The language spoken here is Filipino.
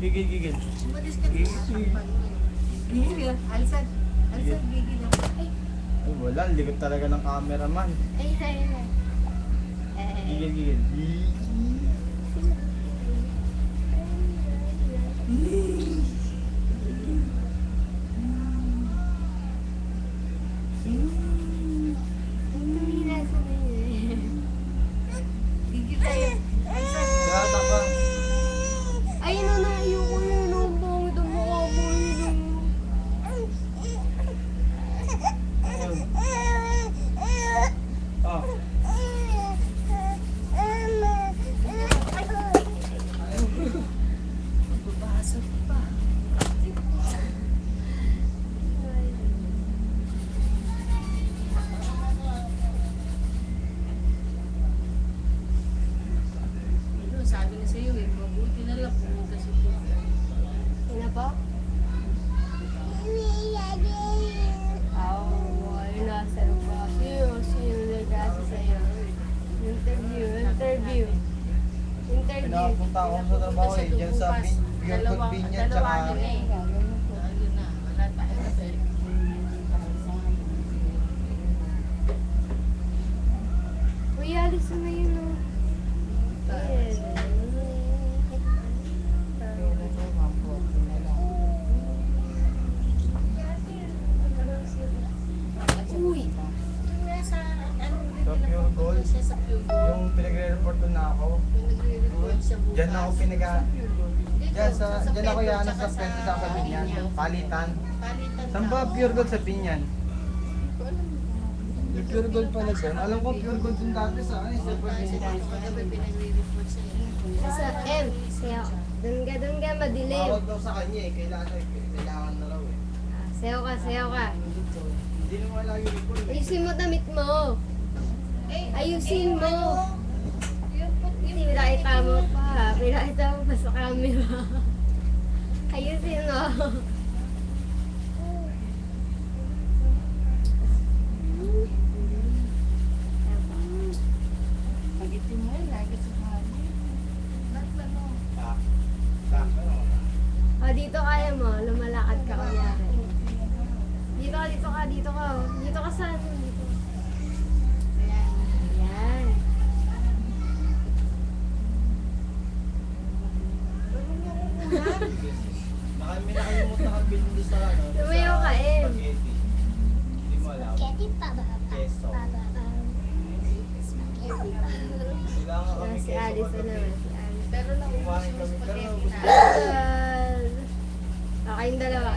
Gigil, gigil. Umalis ka na. Gigil. Alsad. Alsad, gigil. Ay. Ay, wala. Likod talaga ng cameraman. Ay, ay, ay. Gigil, gigil. Gigil tayo. Alsad. Gata ka. Ay, no, na, ayoko yun. Ang pangit ang mukha mo. Yun. Ayun. Ah. Babasag pa. Ano, sabi na sa'yo eh, mabuti na lang pumunta si Pupunta. Ano po? Ay, nasa ba? Sino nag-asa sa'yo? Interview. Pinapunta ako sa trabaho eh. Diyan sa Pure Convenience. Tsaka Ayun na, wala tayo kasi. Uy, alis na yun o. Uy! sa Pure Gold. Yung pinagre-report ko na ako. Diyan ako Diyan ako yan sa pwede sa Binyan. Palitan. Saan ba Pure Gold sa Binyan? Yung Pure Gold pala doon. Alam ko Pure Gold yung dati sa ano. Sa Sa M. Doon ka, madilim. Tawag daw sa kanya eh. Kailangan na raw eh. Sayo ka. Hindi naman wala yung report eh. Ayusin mo damit mo. Ayusin mo. Hindi, pinakita mo pa. Pinakita mo pa sa camera. Ayusin mo. Pag-itim mo yun, lagi sa hali. Dito kaya mo. Lumalakad ka kunyari. Dito ka. Dito ka sa ano. Dito. Ayan. Baka may nakalimutan kang bilhin doon sa ano. Tumayo ka, eh. Spaghetti. Hindi mo alam. Queso. Kailangan kami Si queso. Alice na naman. Si Alice. Pero Kumain naubos kami. mo Pero spaghetti na. gusto Kayong dalawa.